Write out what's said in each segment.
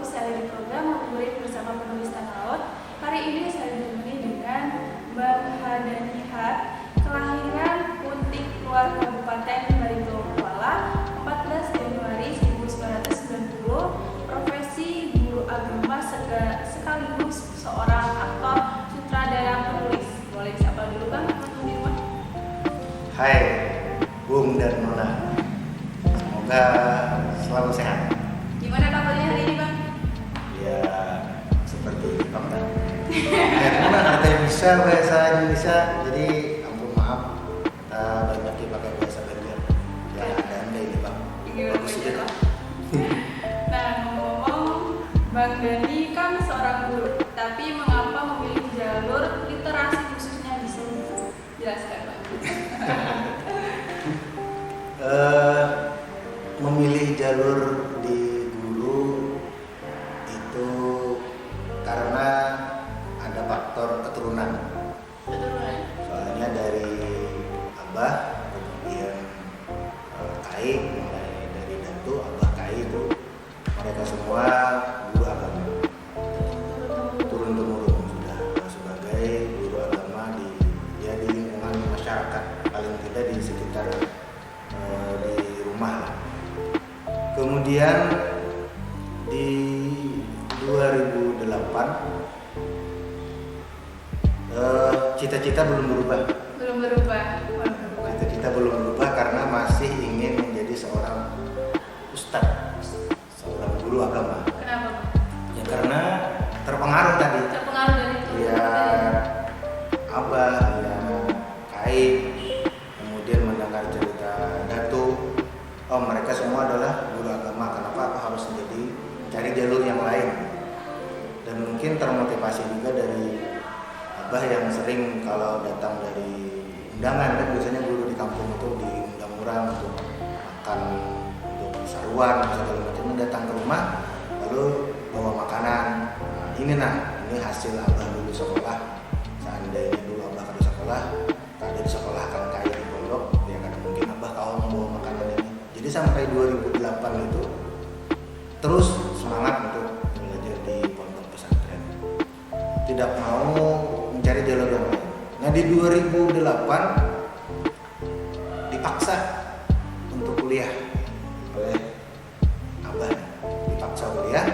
waktu saya di program Ngabuburit bersama penulis Tanah Laut. Hari ini saya ditemani dengan Bang Hadanihat, kelahiran Puntik Luar Kabupaten Barito Kuala, 14 Januari 1990, profesi guru agama sekaligus seorang aktor, sutradara, penulis. Boleh siapa dulu Bang? Hai Bung dan Nona, semoga selalu sehat. Gimana kabarnya hari ini Bang? Ya seperti Bang kan. Karena ada yang bisa bahasa Indonesia, jadi ampun maaf kita banyak pakai bahasa Banjar. Ya ada anda ini Bang. Bagus juga. Nah, ngomong-ngomong, Bang Dani kan seorang guru, tapi mengapa memilih jalur literasi khususnya di sini? Jelaskan Bang. Memilih jalur di guru itu karena ada faktor keturunan. Soalnya dari abah, kemudian kai, mulai dari datu, abah kai itu mereka semua guru agama. Turun-temurun sudah sebagai guru agama di lingkungan masyarakat, paling tidak di sekitar di rumah lah. Kemudian di 2008 cita-cita belum berubah. Cita-cita belum berubah karena masih ingin menjadi seorang ustadz, seorang guru agama. Kenapa? Ya karena terpengaruh tadi. Terpengaruh dari itu. Ya abah, ya kai, kemudian mendengar cerita datu. Oh mereka semua adalah guru agama. Kenapa aku harus cari jalur yang lain? Dan mungkin termotivasi juga dari abah yang sering kalau datang dari undangan, kan biasanya guru di kampung itu diundang orang untuk makan, untuk saruan segala macam, datang ke rumah lalu bawa makanan. Ini hasil abah dulu sekolah. Seandainya dulu abah kada sekolah, kada di sekolah kan kaya di pondok, ya kada mungkin abah kau membawa makanan ini. Jadi sampai 2008 itu terus semangat untuk belajar di pondok pesantren, tidak mau mencari jalur yang lain. Nah di 2008 dipaksa untuk kuliah oleh abah, dipaksa kuliah.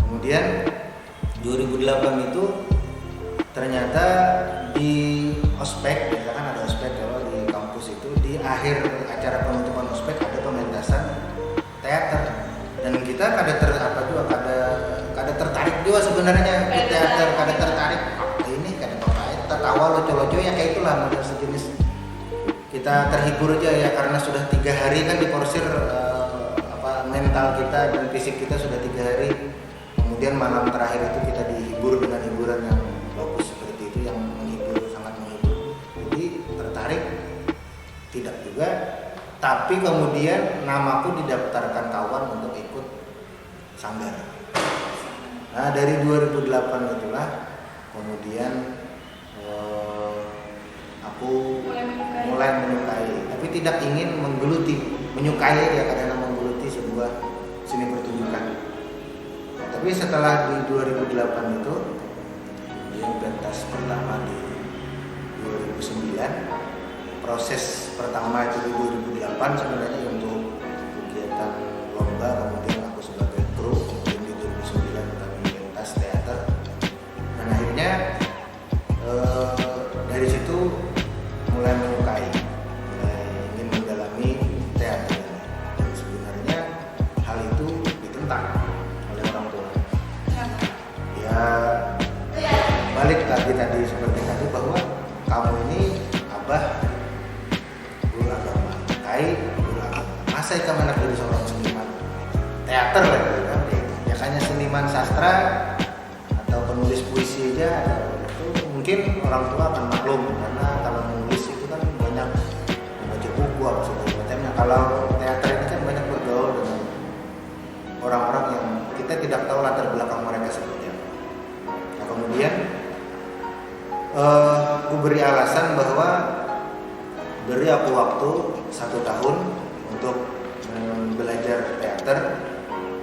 Kemudian 2008 itu ternyata di ospek, ya kan ada ospek kalau di kampus itu, di akhir acara penutupan ospek ada pementasan teater. Dan kita kada tertarik juga sebenarnya di teater, kada tertarik. Ini kada apa-apa, tertawa lucu-lucu ya kayak itulah model sejenis. Kita terhibur aja ya karena sudah 3 hari kan diporsir mental kita dan fisik kita sudah 3 hari. Kemudian malam terakhir itu kita dihibur dengan hiburan yang bagus seperti itu, yang menghibur, sangat menghibur. Jadi tertarik tidak juga. Tapi kemudian namaku didaftarkan kawan untuk ikut sanggar. Nah dari 2008 itulah kemudian aku mulai menyukai, tapi tidak ingin menggeluti, menyukai ya karena menggeluti sebuah seni pertunjukan. Nah, tapi setelah di 2008 itu kemudian pentas pertama di 2009. Proses pertama itu di 2008 sebenarnya untuk kegiatan lomba, kemudian aku sebagai kru, kemudian di 2009 kami pentas teater. Dan akhirnya dari situ mulai menyukai, mulai ingin mendalami teater. Dan sebenarnya hal itu ditentang oleh orang tua. Ya balik lagi tadi seperti tadi bahwa kamu ini abah guru agama, kai guru agama, masa kamu anak dari seorang seniman teater lagi kan? Ya hanya seniman sastra atau penulis puisi aja, itu mungkin orang tua akan maklum karena kalau menulis itu kan banyak membaca buku atau segala macamnya. Kalau teater ini kan banyak bergaul dengan orang-orang yang kita tidak tahu latar belakang mereka seperti apa. Nah kemudian aku beri alasan bahwa beri aku waktu 1 tahun untuk belajar teater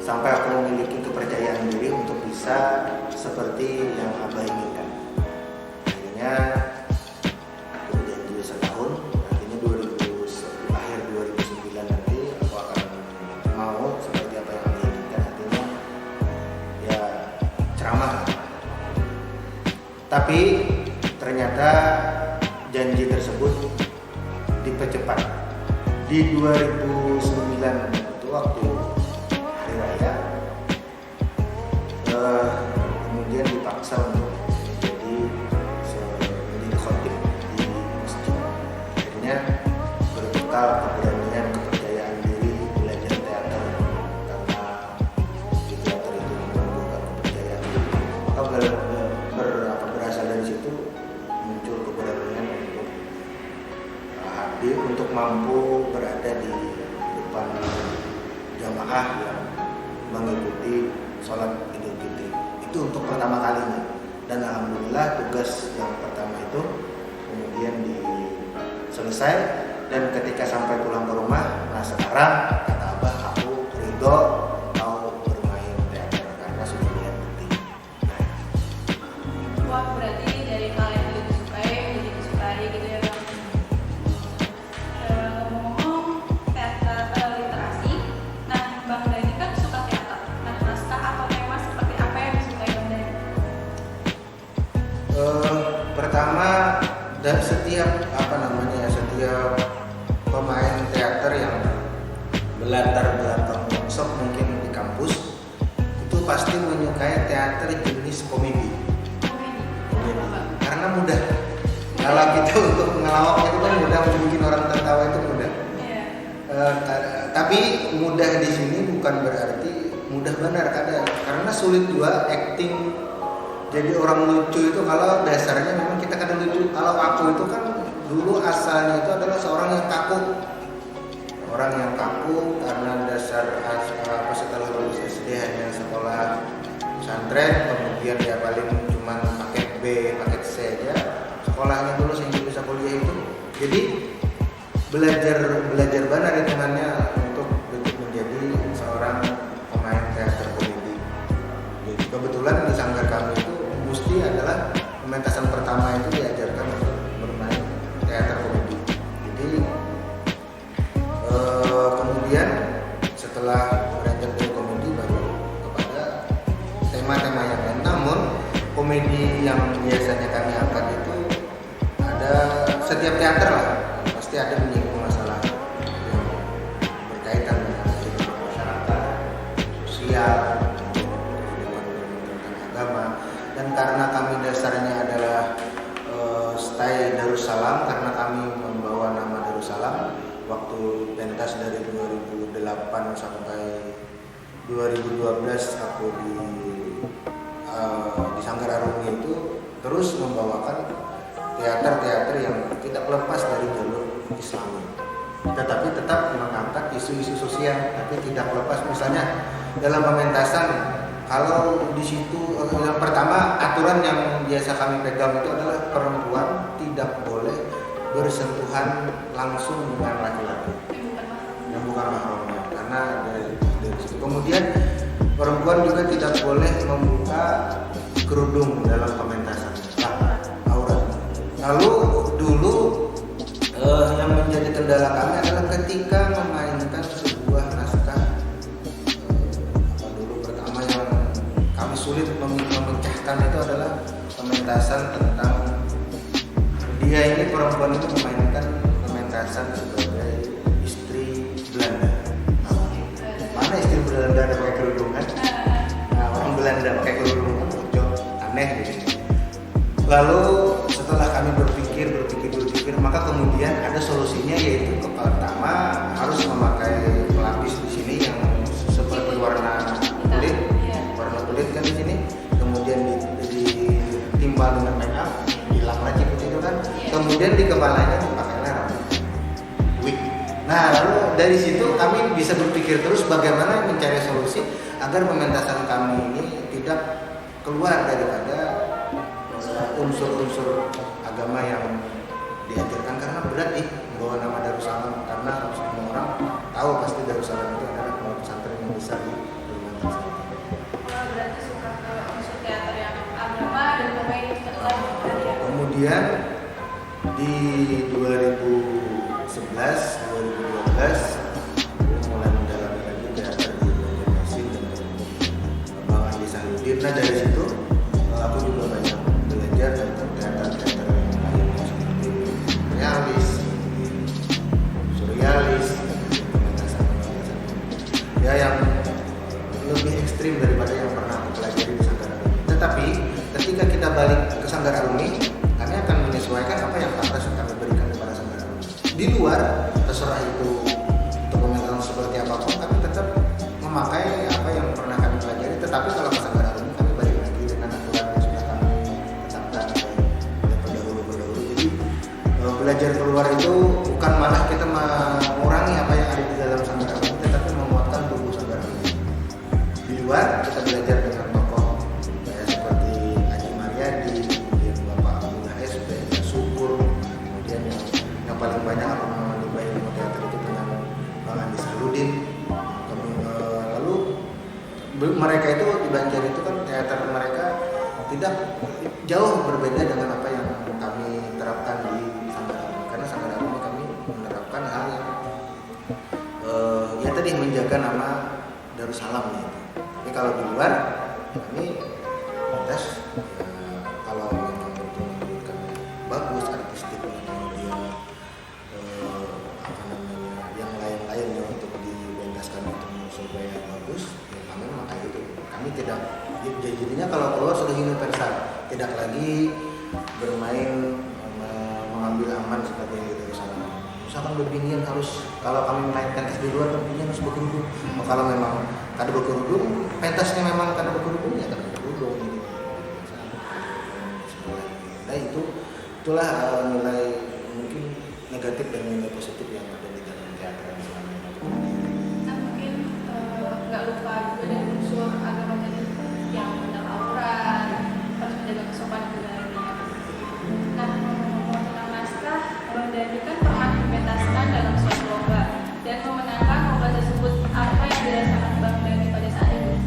sampai aku memiliki kepercayaan diri bisa seperti yang Abah inginkan. Akhirnya aku janji setahun, artinya akhir 2009 nanti aku akan mau seperti apa yang Abah inginkan, artinya ya ceramah. Tapi ternyata janji tersebut dipercepat. Di 2009 itu waktu hari raya, kemudian dipaksa untuk menjadi khotib di masjid. Akhirnya berbekal keberanian, kepercayaan diri, belajar teater, karena di teater itu membutuhkan kepercayaan diri. Maka berasal dari situ muncul keberanian untuk mampu berada di depan jamaah yang mengikuti sholat Idul Fitri. Itu untuk pertama kalinya, dan alhamdulillah tugas yang pertama itu kemudian selesai. Dan ketika sampai pulang ke rumah, nah sekarang kata Abah, aku ridho mau bermain teater karena sudah lihat bukti. Wah, berarti dari hal yang tidak disukai jadi disukai gitu ya Bang. Ngomong-ngomong teater literasi, nah Bang Dhani kan suka teater. Nah, naskah atau tema seperti apa yang disukai Bang Dhani? Pertama, dan setiap pemain teater yang berlatar belakang workshop mungkin di kampus itu pasti menyukai teater jenis komedi. Karena mudah. Kalau kita untuk ngelawak itu kan mudah, bikin orang tertawa itu mudah. Tapi mudah di sini bukan berarti mudah benar, karena sulit juga acting jadi orang lucu itu. Kalau dasarnya memang kita kadang lucu. Kalau aku itu kan dulu asalnya itu adalah seorang yang kaku. Orang yang kaku karena dasar setelah lulus SD hanya sekolah pesantren, kemudian dia paling cuma paket B, paket C aja. Sekolahnya dulu sehingga bisa kuliah itu. Jadi belajar benar hitungannya untuk menjadi seorang pemain teater komedi. Jadi kebetulan di sanggar kami itu mesti adalah pementasan pertama itu diajarkan untuk bermain teater komedi. Jadi kemudian setelah belajar komedi baru kepada tema-tema yang lain. Namun komedi yang biasanya kami angkat itu ada setiap teater lah pasti ada menyinggung masalah yang berkaitan dengan kehidupan masyarakat, sosial, kehidupan tentang agama. Dan karena kami dasarnya adalah stay Darussalam, karena kami membawa nama Darussalam waktu pentas dari 2008 sampai 2012 aku di Sanggar Arungi itu terus membawakan teater-teater yang tidak lepas dari jalur Islami, tetapi tetap mengangkat isu-isu sosial, tapi tidak lepas. Misalnya dalam pementasan, kalau di situ yang pertama aturan yang biasa kami pegang itu adalah perempuan tidak boleh bersentuhan langsung dengan laki-laki yang bukan mahramnya, karena dari situ. Kemudian perempuan juga tidak boleh membuka kerudung dalam pementasan, aurat. Lalu dulu yang menjadi kendala kami adalah ketika memainkan sebuah naskah. Dulu pertama yang kami sulit memecahkan itu adalah pementasan tentang dia ini perempuan itu memainkan pementasan sebagai istri Belanda. Mana istri Belanda ada pakai kerudung kan? Nah, orang Belanda pakai kerudung kan cocok, aneh gitu. Lalu setelah kami berpikir, maka kemudian ada solusinya, yaitu pertama harus memakai pelapis di sini yang seperti warna kulit kan di sini, kemudian ditimbal dengan make up, hilang lagi putih itu kan, kemudian di kepalanya dipakai rambut wig. Nah, lalu dari situ kami bisa berpikir terus bagaimana mencari solusi agar pementasan kami ini tidak keluar daripada unsur-unsur agama yang diajarkan, karena berat membawa nama Darussalam, karena semua orang tahu pasti Darussalam itu adalah pesantren yang besar di Kalimantan Selatan. Berarti suka ke kemudian di 2011 2012 mulai mendalami lagi teater di Banjarmasin dengan Bang Andi Sahludin. Nah dari situ aku juga banyak belajar tentang teater-teater yang lainnya seperti realis, surrealis, ya yang lebih ekstrim daripada yang pernah aku pelajari di Sanggar Alumni. Tetapi ketika kita balik ke Sanggar Alumni, kami akan menyesuaikan apa yang pantas kami berikan kepada Sanggar Alumni. Di luar, terserah itu untuk pemilihan seperti apapun, kami tetap memakai apa yang pernah kami pelajari. Tetapi kalau ke Sanggar Alumni, kami balik lagi dengan aturan yang sudah kami tetapkan oleh pendahulu-pendahulu. Jadi belajar keluar itu bukan malah kita mengurangi apa yang ada di dalam Sanggar Alumni, tetapi memuatkan tubuh Sanggar Alumni. Di luar kita belajar dengan tokoh ya, seperti Haji Mariadi, kemudian Bapak Abdullah S, Syukur, kemudian yang paling banyak aku mengenai ilmu teater itu dengan Bang Andi Sahludin. Lalu mereka itu di Banjar itu kan teater mereka tidak jauh berbeda dengan apa yang kami terapkan di Sanggar Alumni, karena Sanggar Alumni kami menerapkan hal yang ya tadi menjaga nama Darussalam gitu. Tapi kalau di luar kami tes kalau memang betul-betul kan bagus artistiknya, kemudian apa namanya yang lain-lainnya untuk dipentaskan untuk supaya bagus, ya kami memakai itu. Kami tidak jadinya kalau keluar sudah universal, tidak lagi bermain mengambil aman seperti yang di Darussalam. Misalkan berbinian harus, kalau kami menaikkan tes di luar berbinian harus berkerudung. Kalau memang kada berkerudung, pentasnya memang kada berkerudung, ya kada berkerudung. Nah itulah nilai mungkin negatif dan nilai positif yang ada di dalam teater yang selama ini. Nah mungkin nggak lupa juga dari unsur agama tadi yang mengenal aurat, harus menjaga kesopanan budaya. Nah ngomong-ngomong tentang naskah, Bang Dani kan pernah dipentaskan dalam suatu lomba dan memenangkan lomba tersebut. Apa yang dirasakan Bang Dani pada saat itu?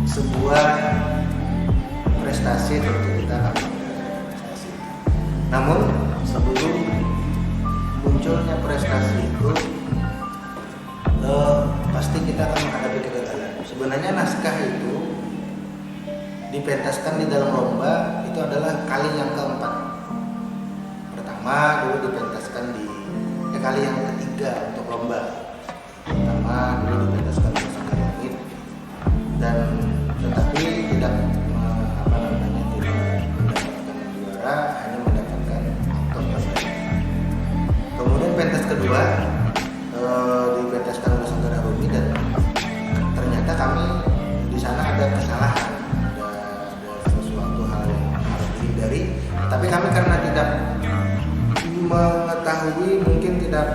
Sebuah prestasi tentu kita akan prestasi. Namun sebelum munculnya prestasi itu pasti kita akan menghadapi kegagalan. Sebenarnya naskah itu dipentaskan di dalam lomba itu adalah kali yang keempat. Pertama dulu dipentaskan kali yang ketiga untuk lomba. Pertama dulu dipentaskan di Sanggar Alumni dan tetapi tidak tidak mendapatkan juara, hanya mendapatkan aktor terbaik. Kemudian pentas kedua dipentaskan oleh Sanggar Alumni dan ternyata kami di sana ada kesalahan, ada sesuatu hal yang harus dihindari. Tapi kami karena tidak mengetahui, mungkin tidak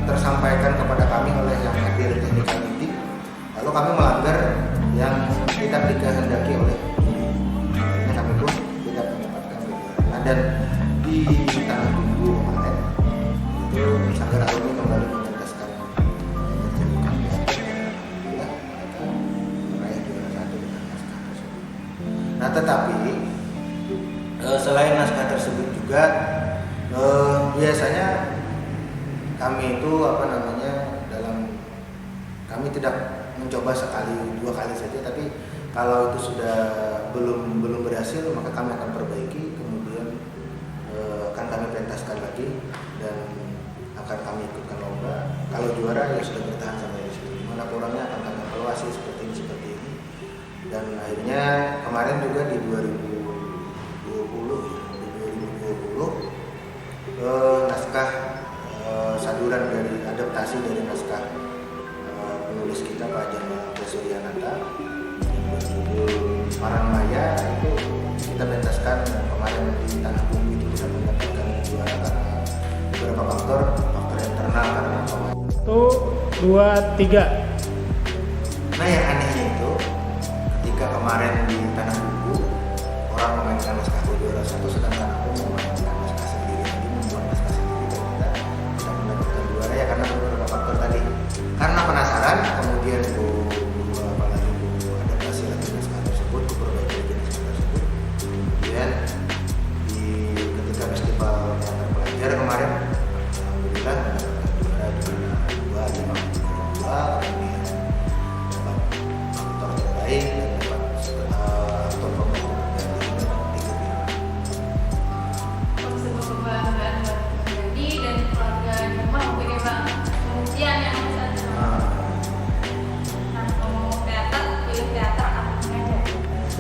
tersampaikan kepada kami oleh yang hadir technical meeting, lalu kami melanggar yang tidak dikehendaki oleh ini, kami pun tidak mendapatkan kejuaraan. Dan di Tanah Bumbu kemarin itu Sanggar Alumni kembali mementaskan pertunjukan teater dan alhamdulillah mereka meraih juara satu dengan naskah tersebut. Nah tetapi selain naskah tersebut juga biasanya kami itu kami tidak mencoba sekali dua kali saja, tapi kalau itu sudah belum berhasil maka kami akan perbaiki, kemudian akan kami pentaskan lagi dan akan kami ikutkan lomba. Kalau juara ya sudah bertahan sampai di situ. Mana kurangnya akan kami evaluasi seperti ini. Dan akhirnya kemarin juga di 2020 naskah saduran dari adaptasi dari naskah penulis kita Pak Jamal Suryanata yang berjudul Maranmaya itu kita pentaskan kemarin di Tanah Bumbu. Itu kita mendapatkan juara karena beberapa faktor internal karena pemain. 1, 2, 3. Nah yang anehnya itu ketika kemarin di Tanah Bumbu orang memainkan naskah juara satu, sedangkan aku memainkan naskah sendiri lagi, membuat naskah sendiri, dan kita tidak mendapatkan juara ya karena beberapa faktor tadi. Karena penasaran, kemudian Bu adaptasi lagi naskah tersebut, ku perbaiki lagi naskah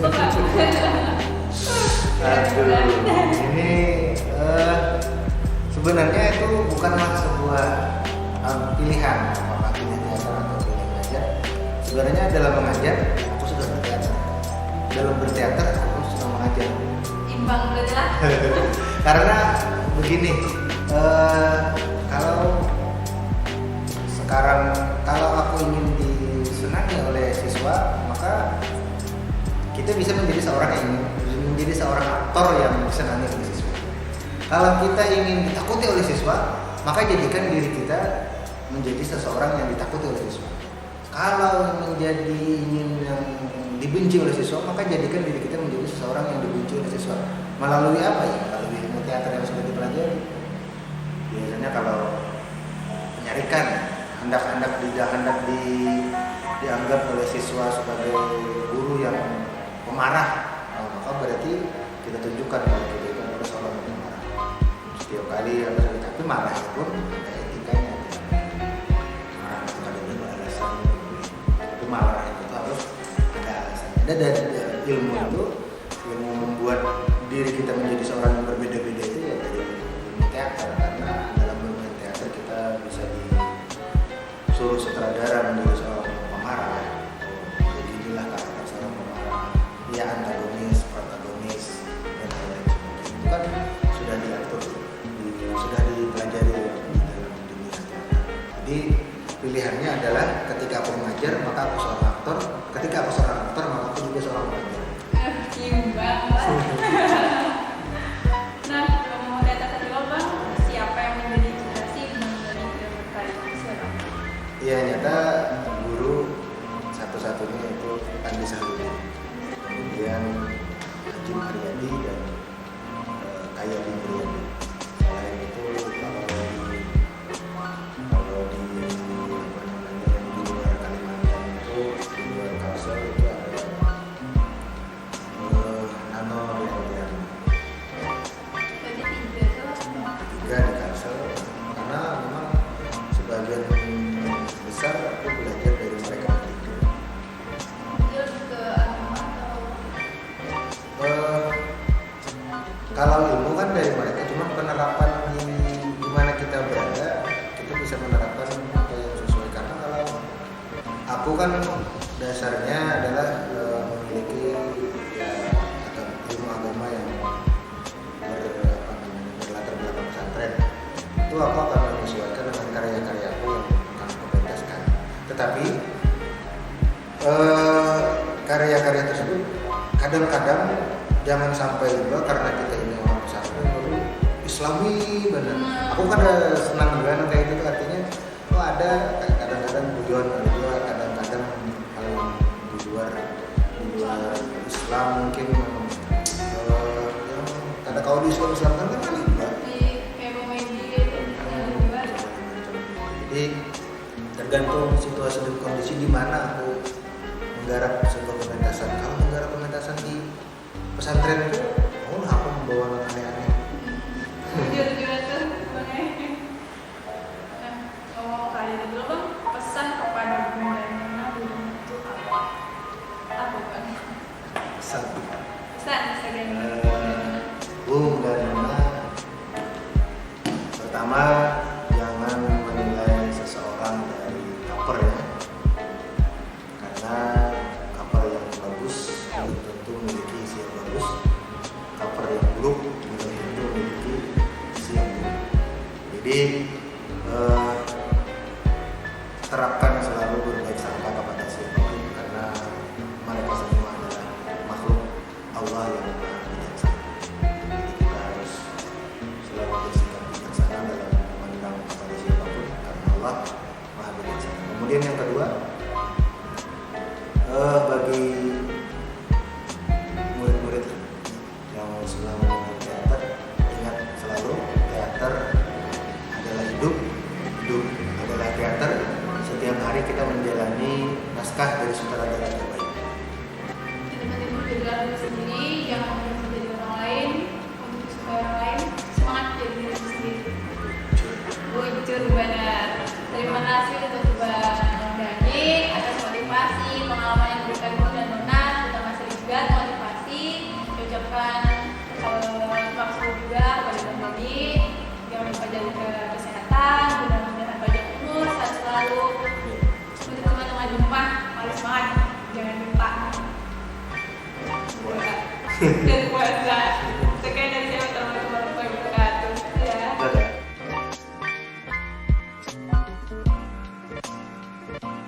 Aduh, ini sebenarnya itu bukanlah sebuah pilihan, apakah pilih teater atau pilih mengajar. Sebenarnya dalam mengajar aku sudah berteater, dalam berteater aku sudah mengajar. Imbang berarti lah. Karena begini, kalau sekarang kalau aku ingin disenangi oleh siswa, maka kita bisa menjadi seorang aktor yang disenangi oleh siswa. Kalau kita ingin ditakuti oleh siswa, maka jadikan diri kita menjadi seseorang yang ditakuti oleh siswa. Kalau ingin yang dibenci oleh siswa, maka jadikan diri kita menjadi seseorang yang dibenci oleh siswa. Melalui apa ya? Melalui ilmu teater yang sudah dipelajari. Biasanya kalau menyarikan hendak dianggap oleh siswa sebagai guru yang pemarah, maka berarti kita tunjukkan bahwa kita itu adalah seorang yang pemarah. Setiap kali tapi marah pun ada etikanya. Marah itu kadang ada alasan, tapi marah itu harus ada alasannya. Dan dari ilmu itu, ilmu membuat diri kita menjadi seorang yang berbeda-beda itu ya dari ilmu teater. Karena dalam ilmu teater kita bisa disuruh sutradara menjadi seorang pemarah. Jadi inilah karakter seorang pemarah. Ya antagonis, protagonis, dan lain-lain sebagainya. Itu kan sudah diatur, sudah dipelajari di dalam dunia teater. Jadi pilihannya adalah ketika aku mengajar maka aku seorang aktor, ketika aku seorang aktor maka aku juga seorang pengajar. Imbang lah. Nah, ngomong teater tadi lo bang, siapa yang menjadi inspirasi dari film tadi? Siapa? Iya, nyata guru satu-satunya itu Andi Sahrudin, kemudian Haji Haryadi dan Kaya Bimrian. Selain itu kalau di luar Kalimantan itu di luar Kalsel itu ada Nano Rian. Berarti tiga tuh. Tiga di Kalsel, karena memang sebagian besar aku belajar dari mereka bertiga. Dia lebih ke agama atau Kalau ilmu kan dari mereka, cuma penerapan di mana kita berada, kita bisa menerapkan apa yang sesuai. Karena kalau aku kan dasarnya adalah memiliki ya, ilmu agama yang berlatar belakang pesantren. Itu aku akan menyesuaikan dengan karya-karyaku yang akan aku pentaskan. Tetapi karya-karya tersebut kadang-kadang jangan sampai juga karena kita ini orang pesantren lalu Islami benar. Aku kan senang juga kayak gitu, artinya ada kadang-kadang tujuan juga, kadang-kadang kalau di luar Islam mungkin karena kalau di Islam kan juga di kayak media itu gimana? jadi tergantung situasi dan kondisi di mana aku menggarap sebuah pementasan. Kalau menggarap pementasan di pesantren itu, aku membawa anak aneh-aneh. Jujur-jujuran tuh bang. Nah, ngomong kali ini dulu bang, pesan kepada Bunda Nina dulu itu apa? Apa bang? Pesan Sebagai Bung dan Nina, pertama jangan menilai seseorang dari cover ya, karena cover yang bagus belum tentu memiliki isi yang bagus, cover yang buruk belum tentu memiliki isi yang buruk. Jadi terapkan selalu berbaik sangka kepada siapapun, karena mereka semua adalah makhluk Allah yang maha bijaksana. Jadi kita harus selalu bersikap bijaksana dalam memandang kepada siapapun, karena Allah maha bijaksana. Kemudian yang kedua, bagi murid-murid yang sedang melakukan teater, ingat selalu teater adalah hidup adalah teater. Setiap hari kita menjalani naskah dari sutradara terbaik. Teman-teman belajar diri sendiri, jangan menjadi orang lain, untuk disukai orang lain, semangat jadi diri sendiri. Bujur benar. Terima kasih untuk Bang Dani atas motivasi, pengalaman yang diberikan Bung dan Nona, kita masih juga dan puasa.